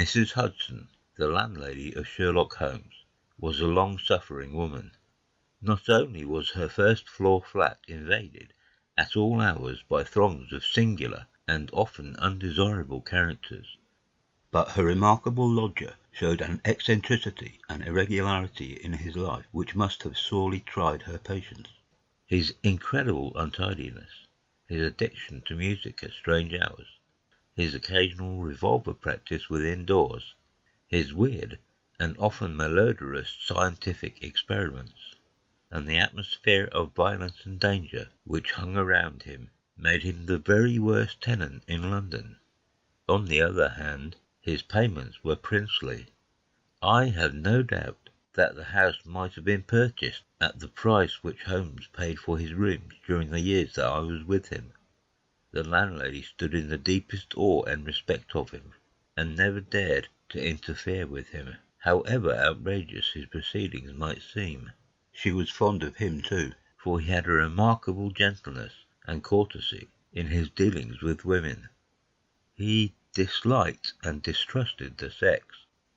Mrs. Hudson, the landlady of Sherlock Holmes, was a long-suffering woman. Not only was her first-floor flat invaded at all hours by throngs of singular and often undesirable characters, but her remarkable lodger showed an eccentricity and irregularity in his life which must have sorely tried her patience. His incredible untidiness, his addiction to music at strange hours, his occasional revolver practice within doors, his weird and often malodorous scientific experiments, and the atmosphere of violence and danger which hung around him made him the very worst tenant in London. On the other hand, his payments were princely. I have no doubt that the house might have been purchased at the price which Holmes paid for his rooms during the years that I was with him. The landlady stood in the deepest awe and respect of him, and never dared to interfere with him, however outrageous his proceedings might seem. She was fond of him too, for he had a remarkable gentleness and courtesy in his dealings with women. He disliked and distrusted the sex,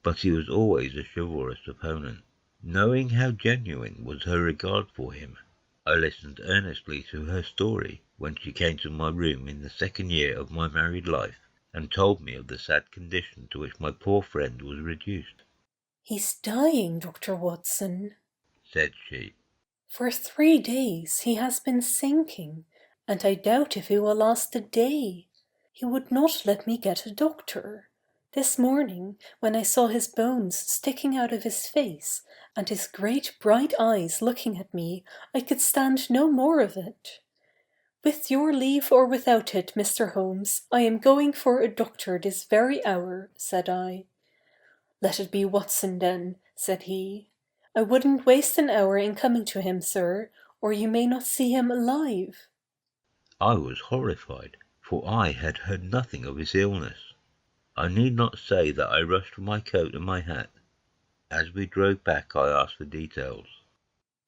but he was always a chivalrous opponent. Knowing how genuine was her regard for him, I listened earnestly to her story when she came to my room in the second year of my married life, and told me of the sad condition to which my poor friend was reduced. "He's dying, Dr. Watson," said she. "For 3 days he has been sinking, and I doubt if he will last a day. He would not let me get a doctor. This morning, when I saw his bones sticking out of his face, and his great bright eyes looking at me, I could stand no more of it. 'With your leave or without it, Mr. Holmes, I am going for a doctor this very hour,' said I. 'Let it be Watson then,' said he. 'I wouldn't waste an hour in coming to him, sir, or you may not see him alive.' I was horrified, for I had heard nothing of his illness. I need not say that I rushed for my coat and my hat. As we drove back, I asked for details.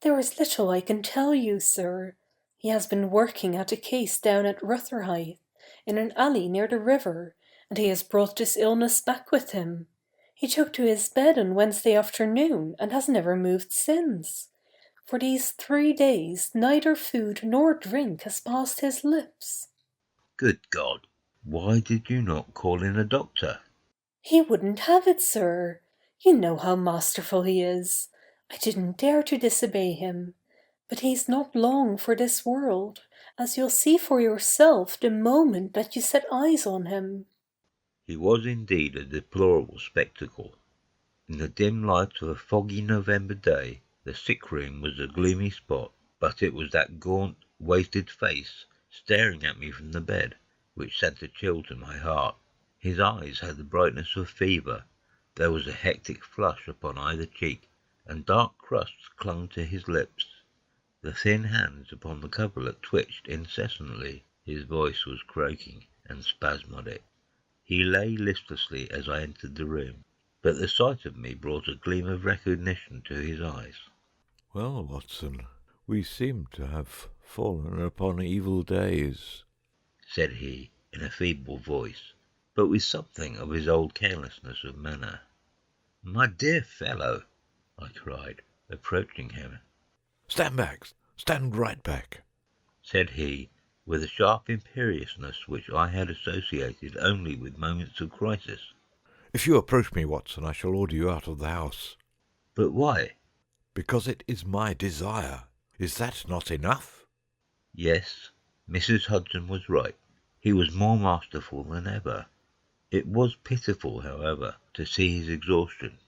"There is little I can tell you, sir. He has been working at a case down at Rotherhithe, in an alley near the river, and he has brought this illness back with him. He took to his bed on Wednesday afternoon and has never moved since. For these 3 days neither food nor drink has passed his lips." Good God! Why did you not call in a doctor? "He wouldn't have it, sir. You know how masterful he is. I didn't dare to disobey him. But he's not long for this world, as you'll see for yourself the moment that you set eyes on him." He was indeed a deplorable spectacle. In the dim light of a foggy November day, the sick-room was a gloomy spot, but it was that gaunt, wasted face staring at me from the bed which sent a chill to my heart. His eyes had the brightness of fever. There was a hectic flush upon either cheek, and dark crusts clung to his lips. The thin hands upon the coverlet twitched incessantly. His voice was croaking and spasmodic. He lay listlessly as I entered the room, but the sight of me brought a gleam of recognition to his eyes. "Well, Watson, we seem to have fallen upon evil days," said he in a feeble voice, but with something of his old carelessness of manner. "My dear fellow," I cried, approaching him. "Stand back! Stand right back!" said he, with a sharp imperiousness which I had associated only with moments of crisis. "If you approach me, Watson, I shall order you out of the house." "But why?" "Because it is my desire. Is that not enough?" Yes, Mrs. Hudson was right. He was more masterful than ever. It was pitiful, however, to see his exhaustion.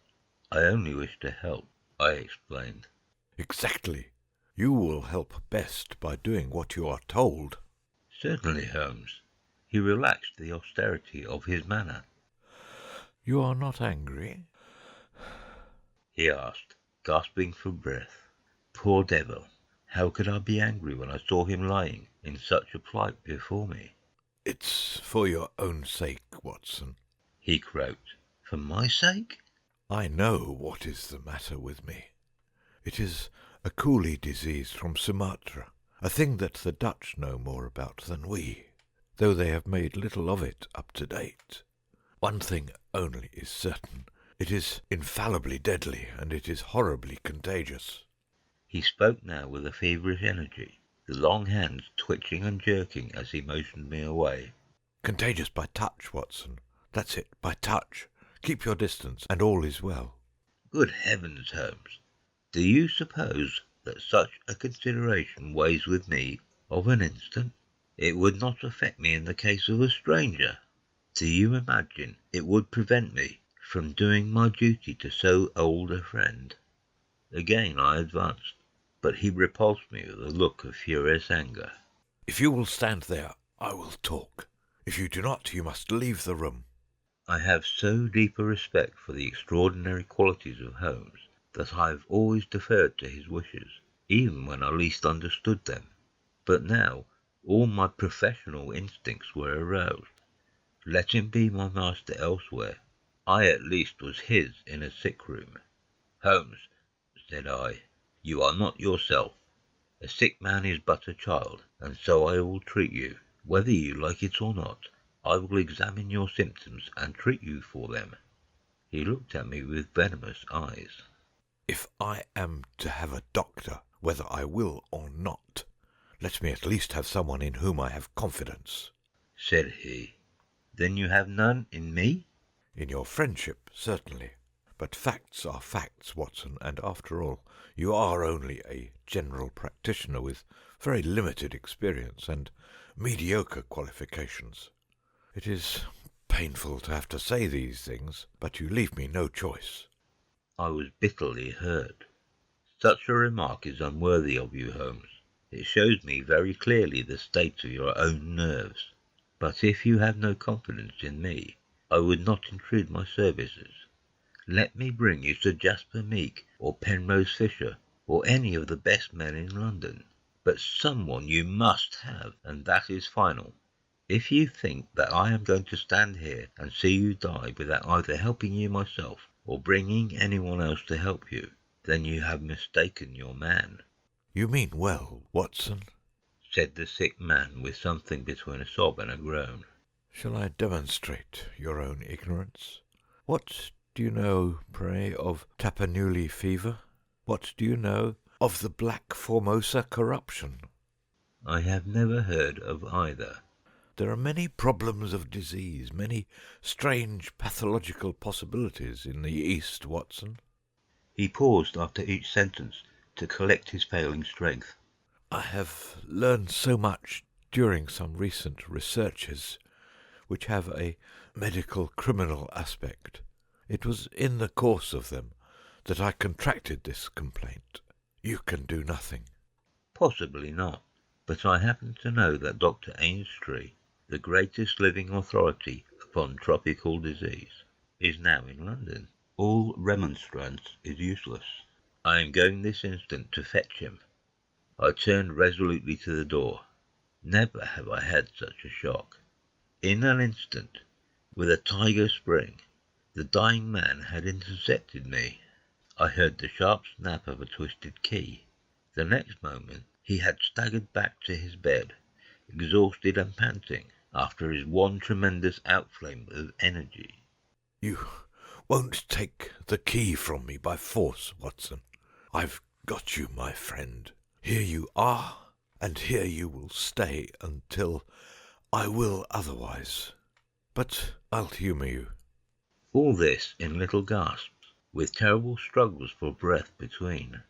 "I only wish to help," I explained. "Exactly. You will help best by doing what you are told." "Certainly, Holmes." He relaxed the austerity of his manner. "You are not angry?" he asked, gasping for breath. Poor devil! How could I be angry when I saw him lying in such a plight before me? "It's for your own sake, Watson," he croaked. "For my sake?" "I know what is the matter with me. It is a coolie disease from Sumatra, a thing that the Dutch know more about than we, though they have made little of it up to date. One thing only is certain. It is infallibly deadly, and it is horribly contagious. He spoke now with a feverish energy, the long hands twitching and jerking as he motioned me away. Contagious by touch, Watson. That's it, by touch. Keep your distance, and all is well. Good heavens, Holmes! Do you suppose that such a consideration weighs with me of an instant? It would not affect me in the case of a stranger. Do you imagine it would prevent me from doing my duty to so old a friend? Again I advanced, but he repulsed me with a look of furious anger. If you will stand there, I will talk. If you do not, you must leave the room. I have so deep a respect for the extraordinary qualities of Holmes that I have always deferred to his wishes, even when I least understood them. But now all my professional instincts were aroused. Let him be my master elsewhere. I at least was his in a sick room. Holmes, said I, you are not yourself. A sick man is but a child, and so I will treat you, whether you like it or not. I will examine your symptoms and treat you for them. He looked at me with venomous eyes. If I am to have a doctor, whether I will or not, let me at least have someone in whom I have confidence, said he. Then you have none in me? In your friendship, certainly. But facts are facts, Watson, and after all, you are only a general practitioner with very limited experience and mediocre qualifications. It is painful to have to say these things, but you leave me no choice. I was bitterly hurt. Such a remark is unworthy of you, Holmes. It shows me very clearly the state of your own nerves. But if you have no confidence in me, I would not intrude my services. Let me bring you Sir Jasper Meek, or Penrose Fisher, or any of the best men in London. But someone you must have, and that is final. If you think that I am going to stand here and see you die without either helping you myself or bringing anyone else to help you, then you have mistaken your man. You mean well, Watson, said the sick man with something between a sob and a groan. Shall I demonstrate your own ignorance? What do you know, pray, of Tapanuli fever? What do you know of the Black Formosa corruption? I have never heard of either. There are many problems of disease, many strange pathological possibilities in the East, Watson. He paused after each sentence to collect his failing strength. I have learned so much during some recent researches which have a medical criminal aspect. It was in the course of them that I contracted this complaint. You can do nothing. Possibly not, but I happen to know that Dr. Ainstree, the greatest living authority upon tropical disease, is now in London. All remonstrance is useless. I am going this instant to fetch him. I turned resolutely to the door. Never have I had such a shock. In an instant, with a tiger spring, the dying man had intercepted me. I heard the sharp snap of a twisted key. The next moment he had staggered back to his bed, exhausted and panting, after his one tremendous outflame of energy. You won't take the key from me by force, Watson. I've got you, my friend. Here you are, and here you will stay until I will otherwise. But I'll humour you. All this in little gasps, with terrible struggles for breath between.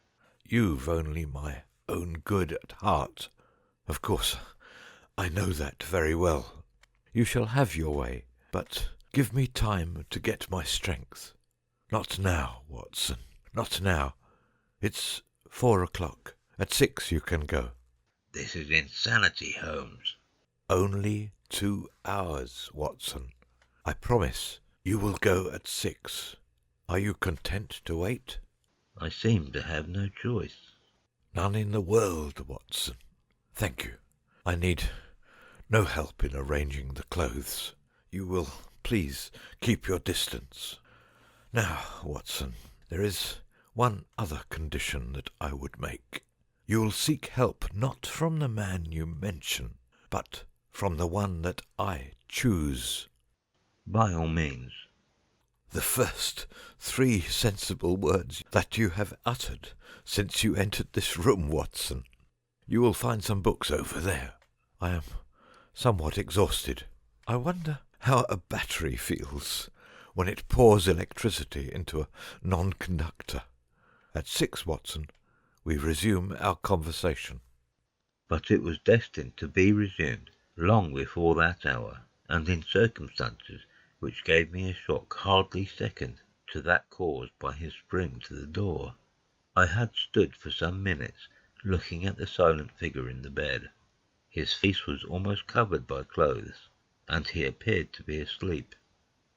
You've only my own good at heart. Of course, I know that very well. You shall have your way, but give me time to get my strength. Not now, Watson, not now. It's 4 o'clock. At 6 you can go. This is insanity, Holmes. Only 2 hours, Watson. I promise you will go at 6. Are you content to wait? I seem to have no choice. None in the world, Watson. Thank you. I need no help in arranging the clothes. You will please keep your distance. Now, Watson, there is one other condition that I would make. You will seek help not from the man you mention, but from the one that I choose. By all means. The first 3 sensible words that you have uttered since you entered this room, Watson. You will find some books over there. I am somewhat exhausted. I wonder how a battery feels when it pours electricity into a non-conductor. At 6, Watson, we resume our conversation. But it was destined to be resumed long before that hour, and in circumstances which gave me a shock hardly second to that caused by his spring to the door. I had stood for some minutes looking at the silent figure in the bed. His face was almost covered by clothes, and he appeared to be asleep.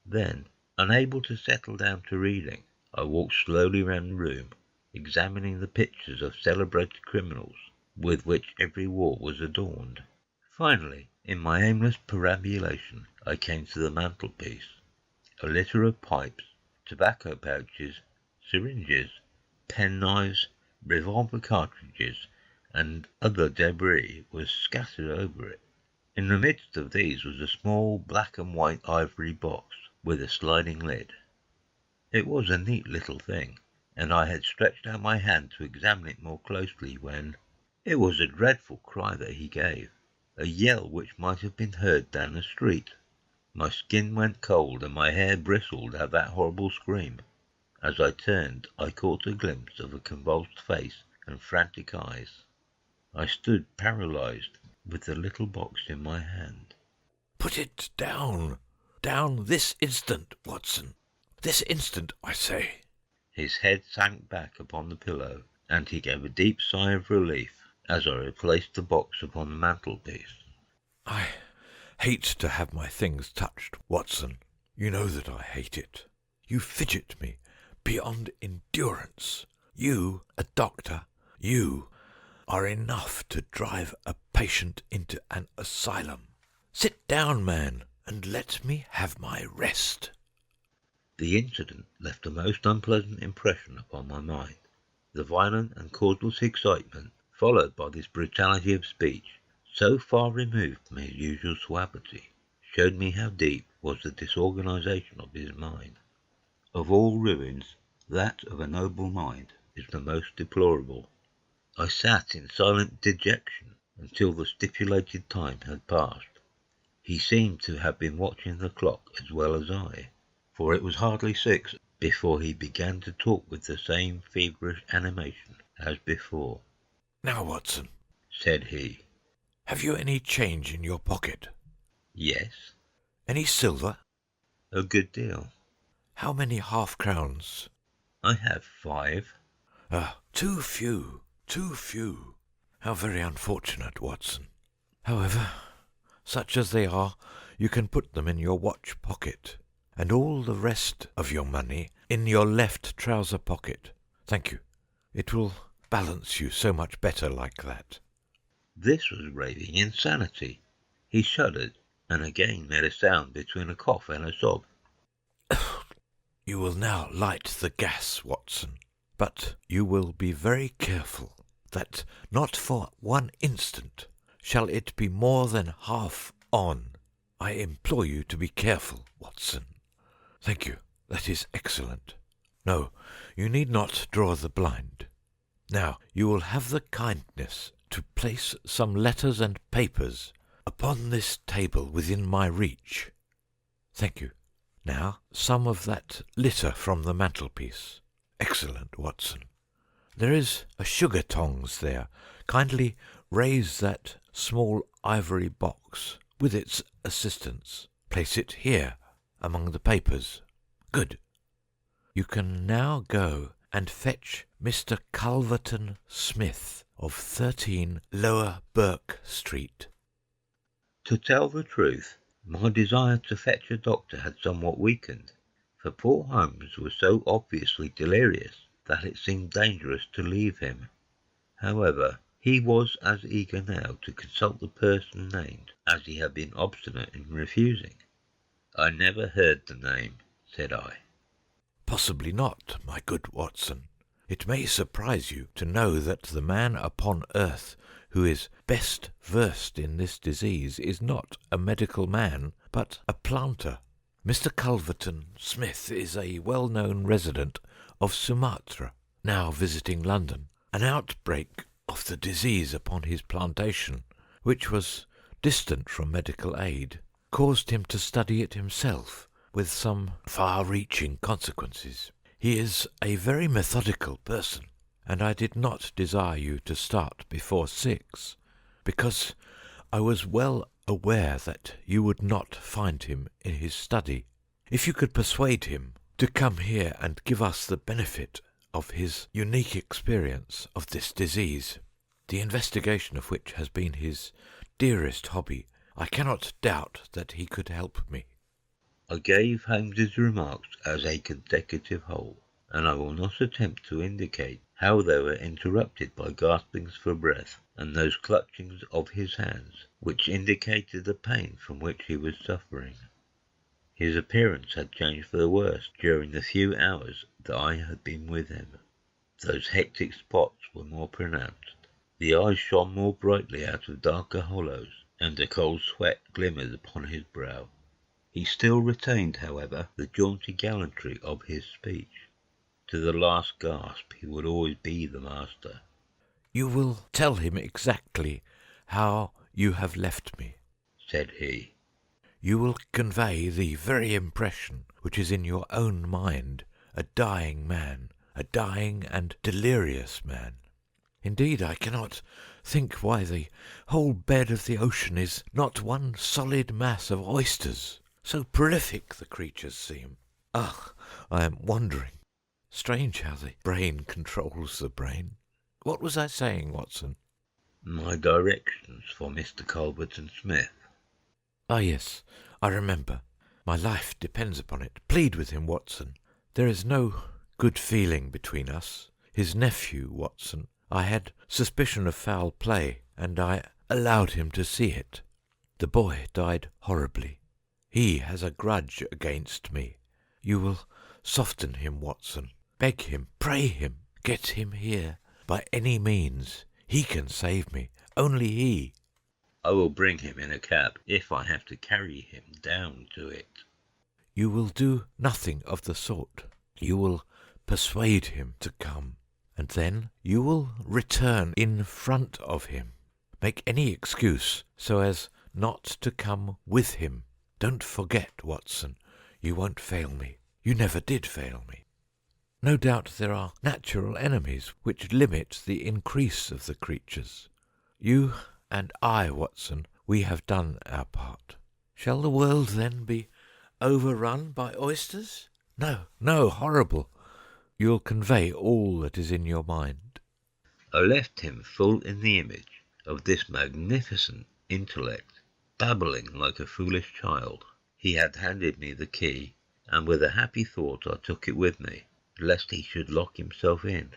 Then, unable to settle down to reading, I walked slowly round the room, examining the pictures of celebrated criminals with which every wall was adorned. Finally, in my aimless perambulation, I came to the mantelpiece. A litter of pipes, tobacco pouches, syringes, penknives, revolver cartridges, and other debris was scattered over it. In the midst of these was a small black and white ivory box with a sliding lid. It was a neat little thing, and I had stretched out my hand to examine it more closely when it was a dreadful cry that he gave, a yell which might have been heard down the street. My skin went cold and my hair bristled at that horrible scream. As I turned, I caught a glimpse of a convulsed face and frantic eyes. I stood paralyzed, with the little box in my hand. Put it down. Down this instant, Watson. This instant, I say. His head sank back upon the pillow, and he gave a deep sigh of relief as I replaced the box upon the mantelpiece. I hate to have my things touched, Watson. You know that I hate it. You fidget me beyond endurance. You, a doctor, you are enough to drive a patient into an asylum. Sit down, man, and let me have my rest. The incident left a most unpleasant impression upon my mind. The violent and causeless excitement, followed by this brutality of speech, so far removed from his usual suavity, showed me how deep was the disorganization of his mind. Of all ruins, that of a noble mind is the most deplorable. I sat in silent dejection until the stipulated time had passed. He seemed to have been watching the clock as well as I, for it was hardly 6 before he began to talk with the same feverish animation as before. Now, Watson, said he. Have you any change in your pocket? Yes. Any silver? A good deal. How many half-crowns? I have 5. Too few. Too few. How very unfortunate, Watson. However, such as they are, you can put them in your watch pocket, and all the rest of your money in your left trouser pocket. Thank you. It will balance you so much better like that. This was raving insanity. He shuddered, and again made a sound between a cough and a sob. You will now light the gas, Watson, but you will be very careful that not for one instant shall it be more than half on. I implore you to be careful, Watson. Thank you. That is excellent. No, you need not draw the blind. Now, you will have the kindness to place some letters and papers upon this table within my reach. Thank you. Now, some of that litter from the mantelpiece. Excellent, Watson. There is a sugar tongs there. Kindly raise that small ivory box with its assistance. Place it here among the papers. Good. You can now go and fetch Mr. Culverton Smith of 13 Lower Burke Street. To tell the truth, my desire to fetch a doctor had somewhat weakened, for poor Holmes was so obviously delirious that it seemed dangerous to leave him. However, he was as eager now to consult the person named as he had been obstinate in refusing. I never heard the name, said I. Possibly not, my good Watson. It may surprise you to know that the man upon earth who is best versed in this disease is not a medical man, but a planter. Mr. Culverton Smith is a well-known resident of Sumatra, now visiting London. An outbreak of the disease upon his plantation, which was distant from medical aid, caused him to study it himself, with some far-reaching consequences. He is a very methodical person, and I did not desire you to start before 6, because I was well aware that you would not find him in his study. If you could persuade him to come here and give us the benefit of his unique experience of this disease, the investigation of which has been his dearest hobby, I cannot doubt that he could help me. I gave Holmes's remarks as a consecutive whole, and I will not attempt to indicate how they were interrupted by gaspings for breath and those clutchings of his hands which indicated the pain from which he was suffering. His appearance had changed for the worse during the few hours that I had been with him. Those hectic spots were more pronounced, the eyes shone more brightly out of darker hollows, and a cold sweat glimmered upon his brow. He still retained, however, the jaunty gallantry of his speech. To the last gasp he would always be the master. "You will tell him exactly how you have left me," said he. "You will convey the very impression which is in your own mind, a dying man, a dying and delirious man. Indeed, I cannot think why the whole bed of the ocean is not one solid mass of oysters. So prolific the creatures seem. Ah, I am wondering. Strange how the brain controls the brain. What was I saying, Watson?" My directions for Mr. Culverton Smith. Ah, yes, I remember. My life depends upon it. Plead with him, Watson. There is no good feeling between us. His nephew, Watson, I had suspicion of foul play, and I allowed him to see it. The boy died horribly. He has a grudge against me. You will soften him, Watson. Beg him, pray him, get him here by any means. He can save me, only he. I will bring him in a cab, if I have to carry him down to it. You will do nothing of the sort. You will persuade him to come, and then you will return in front of him. Make any excuse so as not to come with him. Don't forget, Watson, you won't fail me. You never did fail me. No doubt there are natural enemies which limit the increase of the creatures. You and I, Watson, we have done our part. Shall the world then be overrun by oysters? No, no, horrible. You'll convey all that is in your mind. I left him full in the image of this magnificent intellect, babbling like a foolish child. He had handed me the key, and with a happy thought I took it with me, lest he should lock himself in.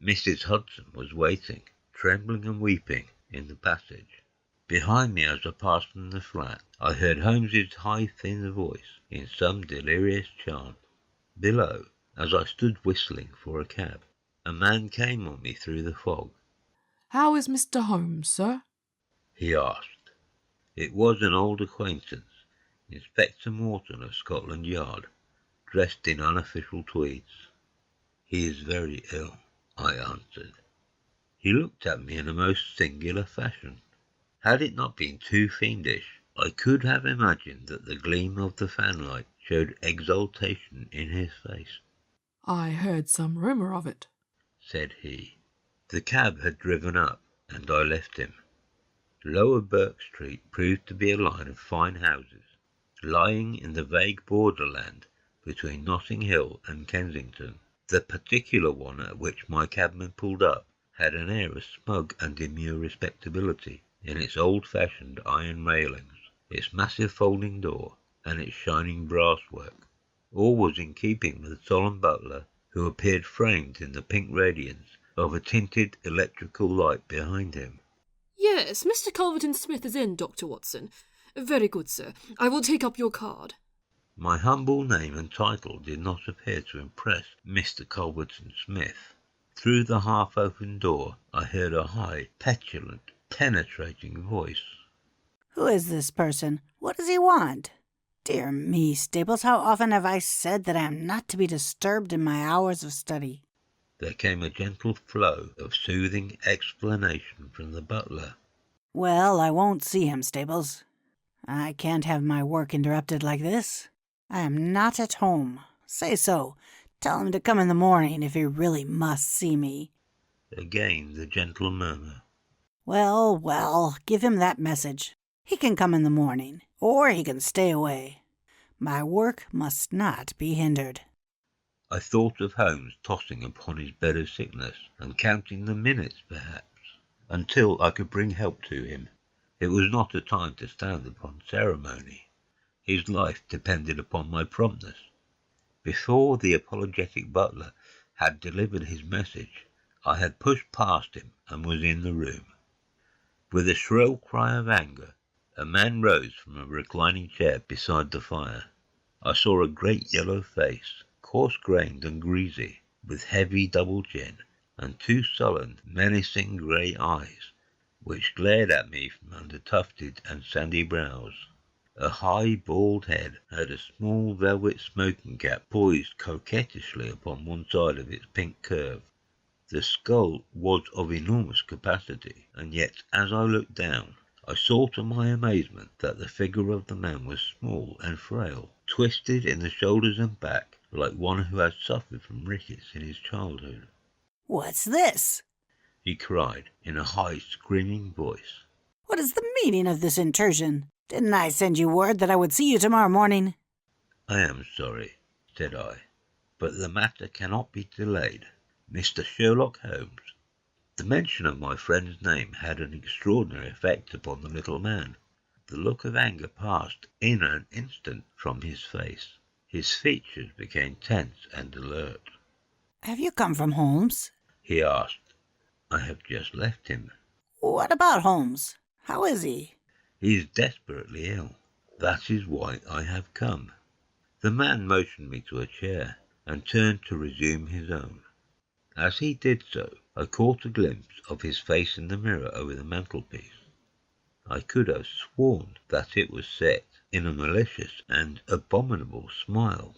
Mrs. Hudson was waiting, trembling and weeping, in the passage. Behind me as I passed from the flat, I heard Holmes's high thin voice in some delirious chant. Below, as I stood whistling for a cab, a man came on me through the fog. "How is Mr. Holmes, sir?" he asked. It was an old acquaintance, Inspector Morton of Scotland Yard, dressed in unofficial tweeds. "He is very ill," I answered. He looked at me in a most singular fashion. Had it not been too fiendish, I could have imagined that the gleam of the fanlight showed exultation in his face. "I heard some rumour of it," said he. The cab had driven up, and I left him. Lower Burke Street proved to be a line of fine houses, lying in the vague borderland between Notting Hill and Kensington. The particular one at which my cabman pulled up had an air of smug and demure respectability in its old-fashioned iron railings, its massive folding door, and its shining brasswork. All was in keeping with the solemn butler, who appeared framed in the pink radiance of a tinted electrical light behind him. "Yes, Mr. Culverton Smith is in, Dr. Watson. Very good, sir. I will take up your card." My humble name and title did not appear to impress Mr. Culverton Smith. Through the half-open door I heard a high, petulant, penetrating voice. "Who is this person? What does he want?" Dear me, Staples, how often have I said that I am not to be disturbed in my hours of study? There came a gentle flow of soothing explanation from the butler. Well, I won't see him, Staples. I can't have my work interrupted like this. I am not at home. Say so. Tell him to come in the morning if he really must see me. Again the gentle murmur. Well, well, give him that message. He can come in the morning, or he can stay away. My work must not be hindered. I thought of Holmes tossing upon his bed of sickness, and counting the minutes, perhaps, until I could bring help to him. It was not a time to stand upon ceremony. His life depended upon my promptness. Before the apologetic butler had delivered his message, I had pushed past him and was in the room. With a shrill cry of anger, a man rose from a reclining chair beside the fire. I saw a great yellow face, coarse-grained and greasy, with heavy double chin, and two sullen, menacing grey eyes, which glared at me from under tufted and sandy brows. A high, bald head had a small velvet smoking cap poised coquettishly upon one side of its pink curve. The skull was of enormous capacity, and yet, as I looked down, I saw to my amazement that the figure of the man was small and frail, twisted in the shoulders and back, like one who had suffered from rickets in his childhood. What's this? He cried in a high, screaming voice. What is the meaning of this intrusion? Didn't I send you word that I would see you tomorrow morning? I am sorry, said I, but the matter cannot be delayed. Mr. Sherlock Holmes. The mention of my friend's name had an extraordinary effect upon the little man. The look of anger passed in an instant from his face. His features became tense and alert. Have you come from Holmes? He asked. I have just left him. What about Holmes? How is he? He is desperately ill. That is why I have come. The man motioned me to a chair and turned to resume his own. As he did so, I caught a glimpse of his face in the mirror over the mantelpiece. I could have sworn that it was set in a malicious and abominable smile.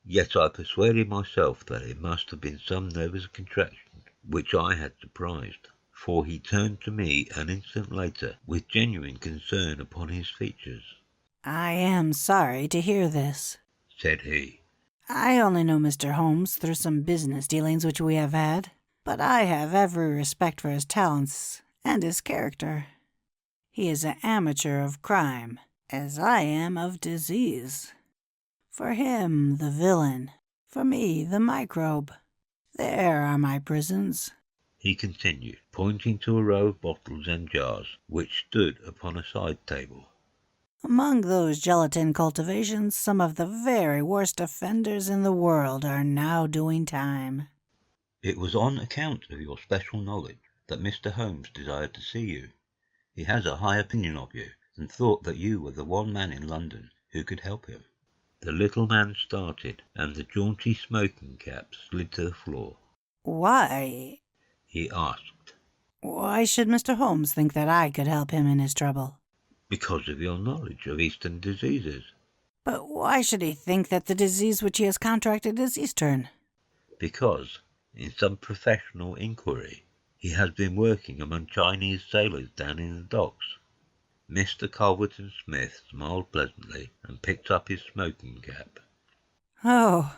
Yet I persuaded myself that it must have been some nervous contraction which I had surprised, for he turned to me an instant later with genuine concern upon his features. I am sorry to hear this, said he. I only know Mr. Holmes through some business dealings which we have had, but I have every respect for his talents and his character. He is an amateur of crime, as I am of disease. For him, the villain. For me, the microbe. There are my prisons, he continued, pointing to a row of bottles and jars which stood upon a side table. Among those gelatin cultivations, some of the very worst offenders in the world are now doing time. It was on account of your special knowledge that Mr. Holmes desired to see you. He has a high opinion of you, and thought that you were the one man in London who could help him. The little man started, and the jaunty smoking cap slid to the floor. Why? He asked. Why should Mr. Holmes think that I could help him in his trouble? Because of your knowledge of Eastern diseases. But why should he think that the disease which he has contracted is Eastern? Because, in some professional inquiry, he has been working among Chinese sailors down in the docks. Mr. Culverton Smith smiled pleasantly and picked up his smoking cap. Oh,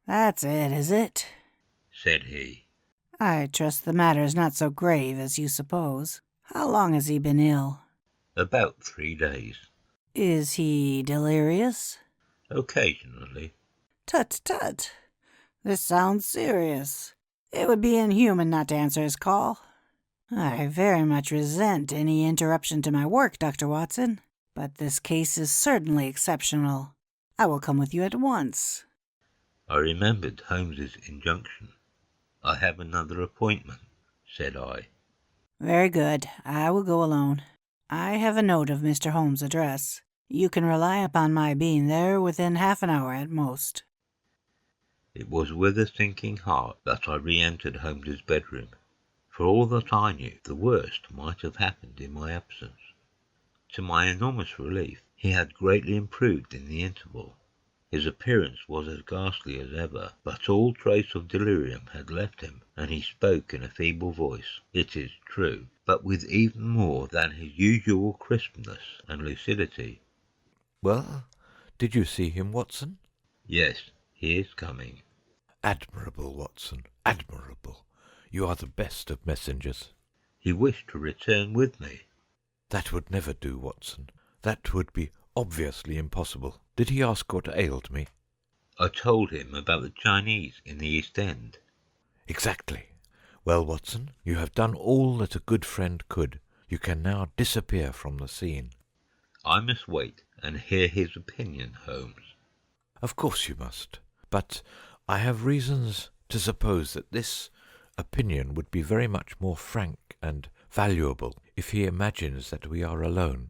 that's it, is it? Said he. I trust the matter is not so grave as you suppose. How long has he been ill? About 3 days. Is he delirious? Occasionally. Tut, tut. This sounds serious. It would be inhuman not to answer his call. I very much resent any interruption to my work, Dr. Watson, but this case is certainly exceptional. I will come with you at once. I remembered Holmes's injunction. I have another appointment, said I. Very good. I will go alone. I have a note of Mr. Holmes' address. You can rely upon my being there within half an hour at most. It was with a sinking heart that I re-entered Holmes's bedroom. For all that I knew, the worst might have happened in my absence. To my enormous relief, He had greatly improved in the interval. His appearance was as ghastly as ever, but all trace of delirium had left him, and he spoke in a feeble voice, it is true, but with even more than his usual crispness and lucidity. Well, did you see him, Watson? Yes, he is coming. Admirable, Watson, admirable. You are the best of messengers. He wished to return with me. That would never do, Watson. That would be obviously impossible. Did he ask what ailed me? I told him about the Chinese in the East End. Exactly. Well, Watson, you have done all that a good friend could. You can now disappear from the scene. I must wait and hear his opinion, Holmes. Of course you must. But I have reasons to suppose that this opinion would be very much more frank and valuable if he imagines that we are alone.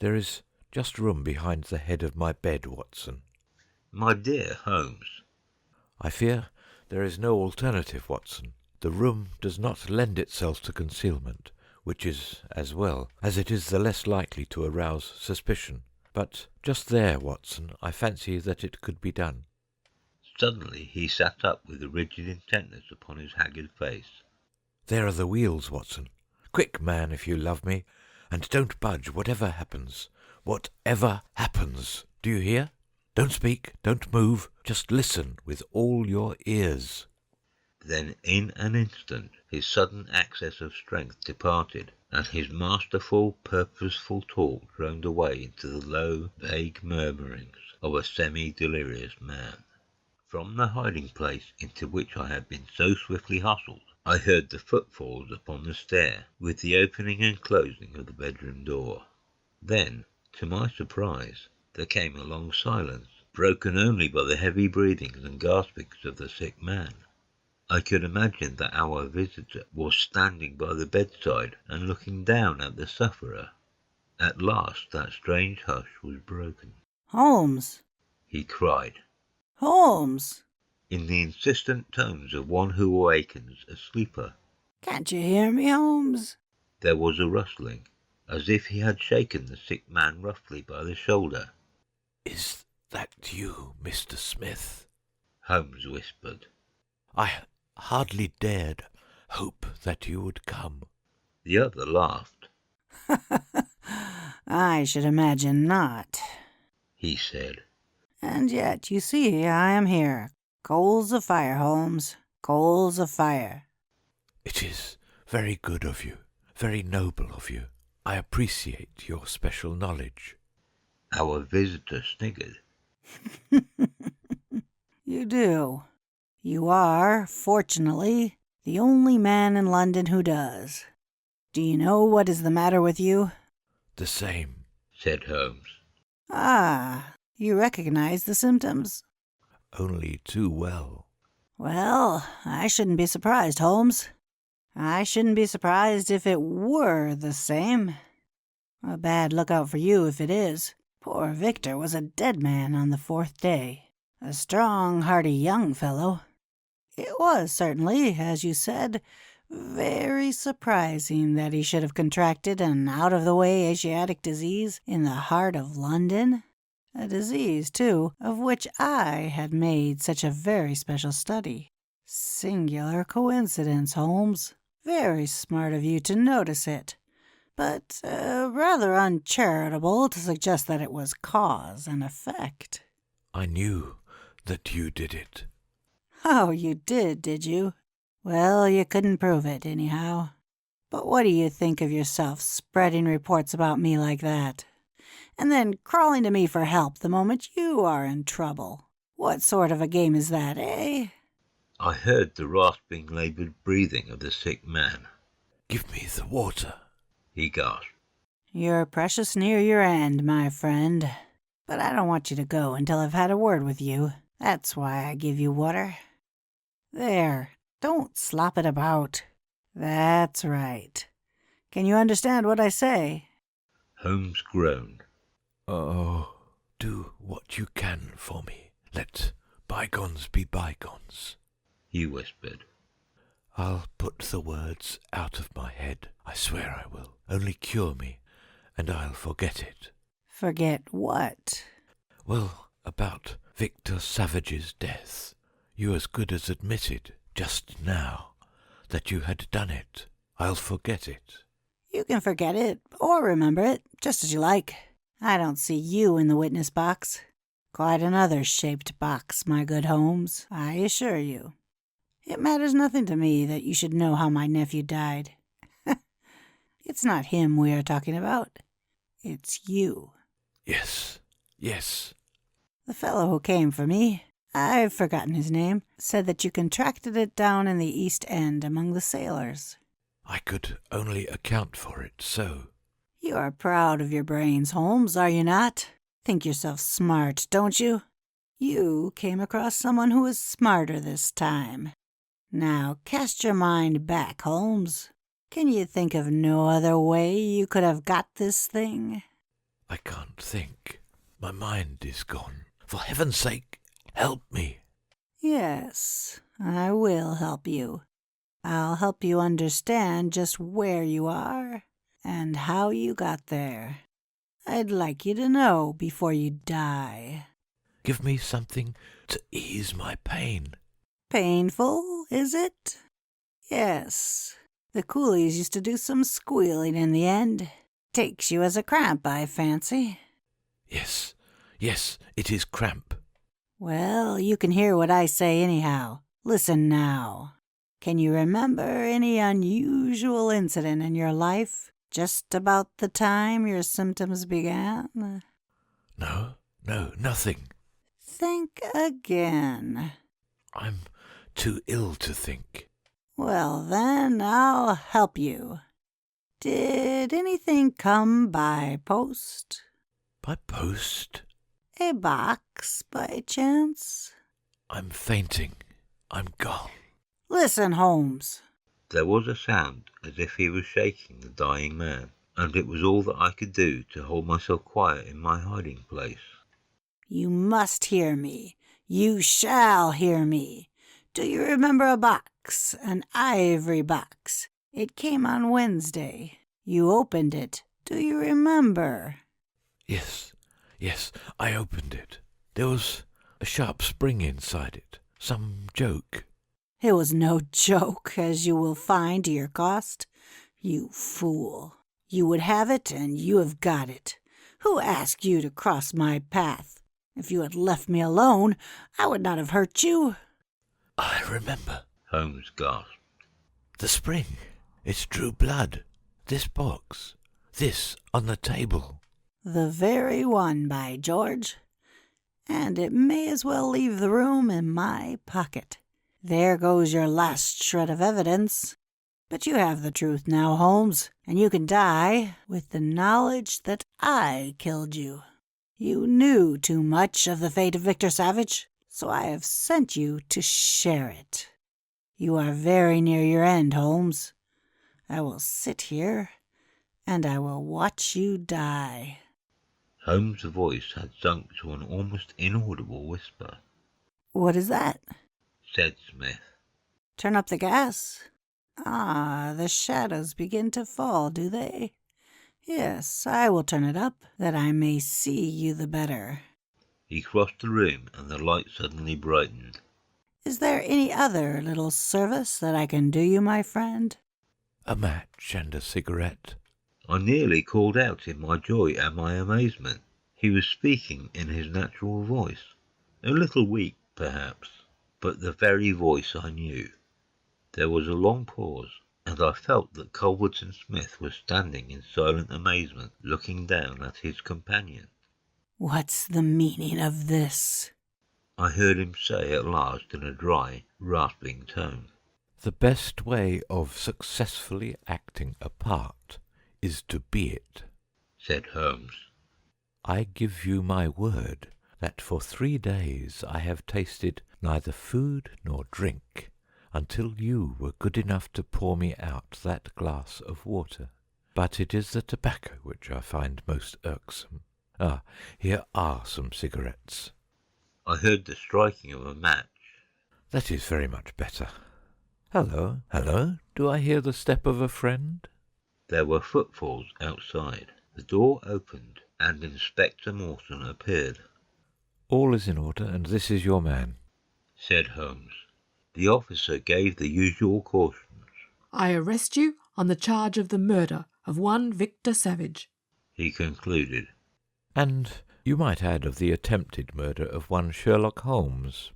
There is just room behind the head of my bed, Watson. My dear Holmes. I fear there is no alternative, Watson. The room does not lend itself to concealment, which is as well, as it is the less likely to arouse suspicion. But just there, Watson, I fancy that it could be done. Suddenly he sat up with a rigid intentness upon his haggard face. There are the wheels, Watson. Quick, man, if you love me, and don't budge, whatever happens. Whatever happens. Do you hear? Don't speak, don't move, just listen with all your ears. Then in an instant his sudden access of strength departed, and his masterful, purposeful talk droned away into the low, vague murmurings of a semi-delirious man. From the hiding-place into which I had been so swiftly hustled, I heard the footfalls upon the stair, with the opening and closing of the bedroom door. Then, to my surprise, there came a long silence, broken only by the heavy breathings and gaspings of the sick man. I could imagine that our visitor was standing by the bedside and looking down at the sufferer. At last that strange hush was broken. Holmes! He cried, Holmes! in the insistent tones of one who awakens a sleeper. Can't you hear me, Holmes? There was a rustling, as if he had shaken the sick man roughly by the shoulder. Is that you, Mr. Smith? Holmes whispered. I hardly dared hope that you would come. The other laughed. I should imagine not, he said. And yet, you see, I am here. Coals of fire, Holmes. Coals of fire. It is very good of you, very noble of you. I appreciate your special knowledge. Our visitor sniggered. You do. You are, fortunately, the only man in London who does. Do you know what is the matter with you? The same, said Holmes. Ah, you recognize the symptoms? Only too well. Well, I shouldn't be surprised, Holmes. I shouldn't be surprised if it were the same. A bad lookout for you if it is. Poor Victor was a dead man on the 4th day. A strong, hearty young fellow. It was certainly, as you said, very surprising that he should have contracted an out-of-the-way Asiatic disease in the heart of London. A disease, too, of which I had made such a very special study. Singular coincidence, Holmes. Very smart of you to notice it. But rather uncharitable to suggest that it was cause and effect. I knew that you did it. Oh, you did you? Well, you couldn't prove it, anyhow. But what do you think of yourself spreading reports about me like that? And then crawling to me for help the moment you are in trouble. What sort of a game is that, eh? I heard the rasping, laboured breathing of the sick man. Give me the water, he gasped. You're precious near your end, my friend. But I don't want you to go until I've had a word with you. That's why I give you water. There, don't slop it about. That's right. Can you understand what I say? Holmes groaned. Oh, do what you can for me. Let bygones be bygones, he whispered. I'll put the words out of my head. I swear I will. Only cure me, and I'll forget it. Forget what? Well, about Victor Savage's death. You as good as admitted, just now, that you had done it. I'll forget it. You can forget it, or remember it, just as you like. I don't see you in the witness box. Quite another shaped box, my good Holmes, I assure you. It matters nothing to me that you should know how my nephew died. It's not him we are talking about. It's you. Yes, yes. The fellow who came for me, I've forgotten his name, said that you contracted it down in the East End among the sailors. I could only account for it so. You are proud of your brains, Holmes, are you not? Think yourself smart, don't you? You came across someone who is smarter this time. Now cast your mind back, Holmes. Can you think of no other way you could have got this thing? I can't think. My mind is gone. For heaven's sake, help me. Yes, I will help you. I'll help you understand just where you are and how you got there. I'd like you to know before you die. Give me something to ease my pain. Painful, is it? Yes. The coolies used to do some squealing in the end. Takes you as a cramp, I fancy. Yes, it is cramp. Well, you can hear what I say anyhow. Listen now. Can you remember any unusual incident in your life just about the time your symptoms began? No, nothing. Think again. I'm too ill to think. Well, then, I'll help you. Did anything come by post? By post? A box, by chance? I'm fainting. I'm gone. Listen, Holmes. There was a sound as if he was shaking the dying man, and it was all that I could do to hold myself quiet in my hiding place. You must hear me. You shall hear me. Do you remember a box, an ivory box? It came on Wednesday. You opened it. Do you remember? Yes, I opened it. There was a sharp spring inside it. Some joke. It was no joke, as you will find to your cost. You fool. You would have it, and you have got it. Who asked you to cross my path? If you had left me alone, I would not have hurt you. I remember. Holmes gasped. The spring. It drew blood. This box. This on the table. The very one, by George. And it may as well leave the room in my pocket. There goes your last shred of evidence. But you have the truth now, Holmes, and you can die with the knowledge that I killed you. You knew too much of the fate of Victor Savage, so I have sent you to share it. You are very near your end, Holmes. I will sit here, and I will watch you die. Holmes' voice had sunk to an almost inaudible whisper. What is that? Said Smith. Turn up the gas. Ah, the shadows begin to fall, do they? Yes, I will turn it up, that I may see you the better. He crossed the room, and the light suddenly brightened. Is there any other little service that I can do you, my friend? A match and a cigarette. I nearly called out in my joy and my amazement. He was speaking in his natural voice, a little weak, perhaps, but the very voice I knew. There was a long pause, and I felt that Culverton Smith was standing in silent amazement, looking down at his companion. What's the meaning of this? I heard him say at last in a dry, rasping tone. The best way of successfully acting a part is to be it, said Holmes. I give you my word that for 3 days I have tasted neither food nor drink until you were good enough to pour me out that glass of water. But it is the tobacco which I find most irksome. Ah, here are some cigarettes. I heard the striking of a match. That is very much better. Hello, do I hear the step of a friend? There were footfalls outside. The door opened, and Inspector Morton appeared. "All is in order, and this is your man," said Holmes. The officer gave the usual cautions. I arrest you on the charge of the murder of one Victor Savage, he concluded. "And you might add of the attempted murder of one Sherlock Holmes,"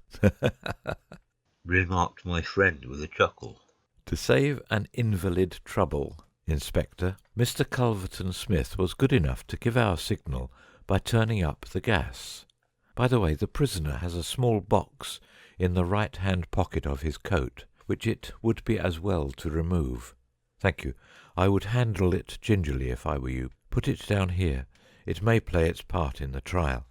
remarked my friend with a chuckle. "To save an invalid trouble, Inspector, Mr. Culverton Smith was good enough to give our signal by turning up the gas. By the way, the prisoner has a small box in the right-hand pocket of his coat, which it would be as well to remove. Thank you. I would handle it gingerly if I were you. Put it down here. It may play its part in the trial."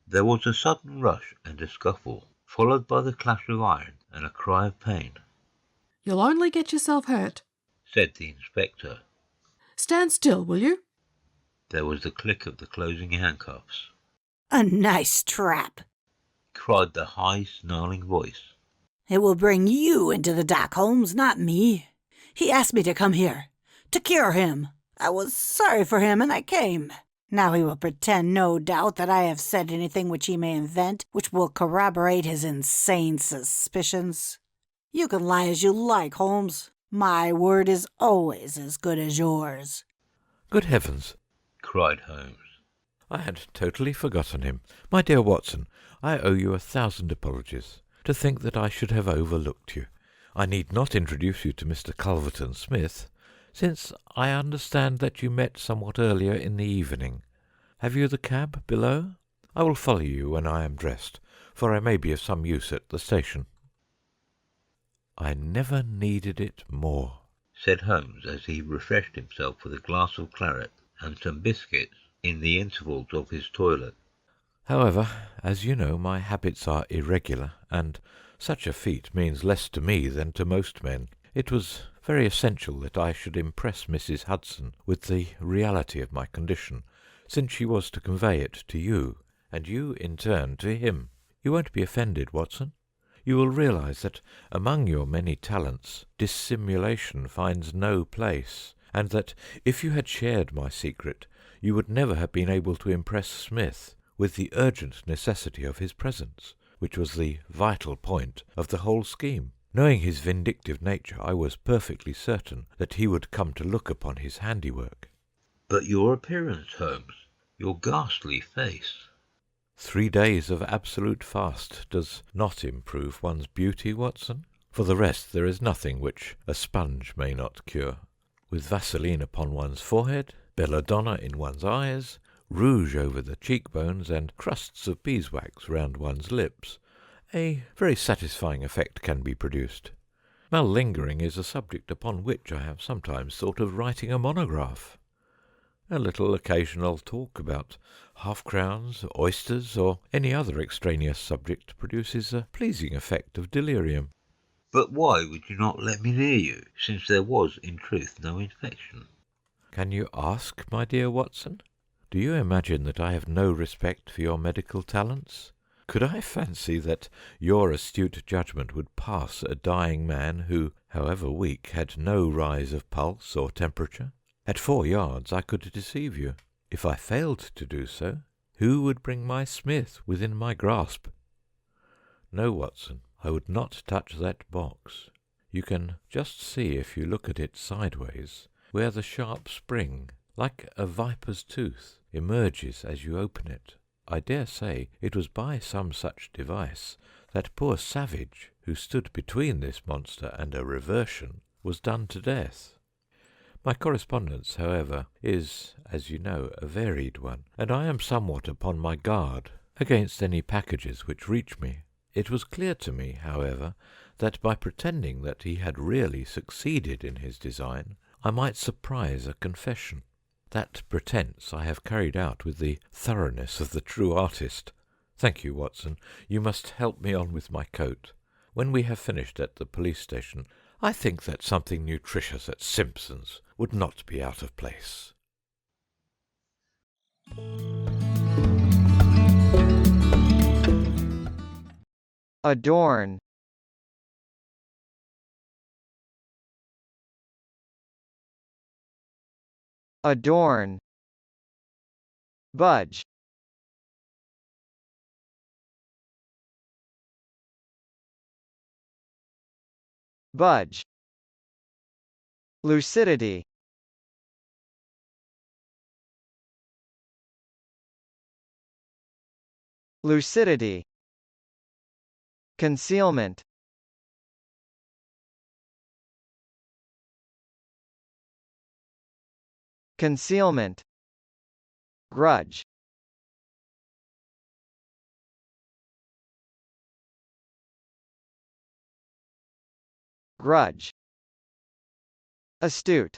There was a sudden rush and a scuffle, followed by the clash of iron and a cry of pain. You'll only get yourself hurt, said the inspector. Stand still, will you? There was the click of the closing handcuffs. A nice trap, cried the high, snarling voice. It will bring you into the dock, Holmes, not me. He asked me to come here, to cure him. I was sorry for him, and I came. Now he will pretend, no doubt, that I have said anything which he may invent, which will corroborate his insane suspicions. You can lie as you like, Holmes. My word is always as good as yours. "Good heavens!" cried Holmes. I had totally forgotten him. My dear Watson, I owe you 1,000 apologies. To think that I should have overlooked you. I need not introduce you to Mr. Culverton Smith, since I understand that you met somewhat earlier in the evening. Have you the cab below? I will follow you when I am dressed, for I may be of some use at the station." "I never needed it more," said Holmes as he refreshed himself with a glass of claret and some biscuits in the intervals of his toilet. "However, as you know, my habits are irregular, and such a feat means less to me than to most men. It was very essential that I should impress Mrs. Hudson with the reality of my condition, since she was to convey it to you, and you, in turn, to him. You won't be offended, Watson? You will realize that among your many talents dissimulation finds no place, and that if you had shared my secret, you would never have been able to impress Smith with the urgent necessity of his presence, which was the vital point of the whole scheme. Knowing his vindictive nature, I was perfectly certain that he would come to look upon his handiwork." "But your appearance, Holmes, your ghastly face." 3 days of absolute fast does not improve one's beauty, Watson. For the rest, there is nothing which a sponge may not cure. With Vaseline upon one's forehead, belladonna in one's eyes, rouge over the cheekbones, and crusts of beeswax round one's lips, a very satisfying effect can be produced. Malingering is a subject upon which I have sometimes thought of writing a monograph. A little occasional talk about half-crowns, oysters, or any other extraneous subject produces a pleasing effect of delirium. "But why would you not let me near you, since there was, in truth, no infection?" Can you ask, my dear Watson? Do you imagine that I have no respect for your medical talents? Could I fancy that your astute judgment would pass a dying man who, however weak, had no rise of pulse or temperature? At 4 yards I could deceive you. If I failed to do so, who would bring my Smith within my grasp? No, Watson, I would not touch that box. You can just see, if you look at it sideways, where the sharp spring, like a viper's tooth, emerges as you open it. I dare say it was by some such device that poor Savage, who stood between this monster and a reversion, was done to death. My correspondence, however, is, as you know, a varied one, and I am somewhat upon my guard against any packages which reach me. It was clear to me, however, that by pretending that he had really succeeded in his design, I might surprise a confession. That pretence I have carried out with the thoroughness of the true artist. Thank you, Watson. You must help me on with my coat. When we have finished at the police station, I think that something nutritious at Simpson's would not be out of place. Adorn. Adorn. budge, budge, lucidity, lucidity, concealment, concealment, grudge, grudge, astute,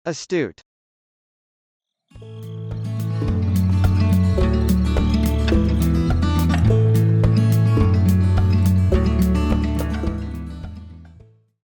astute,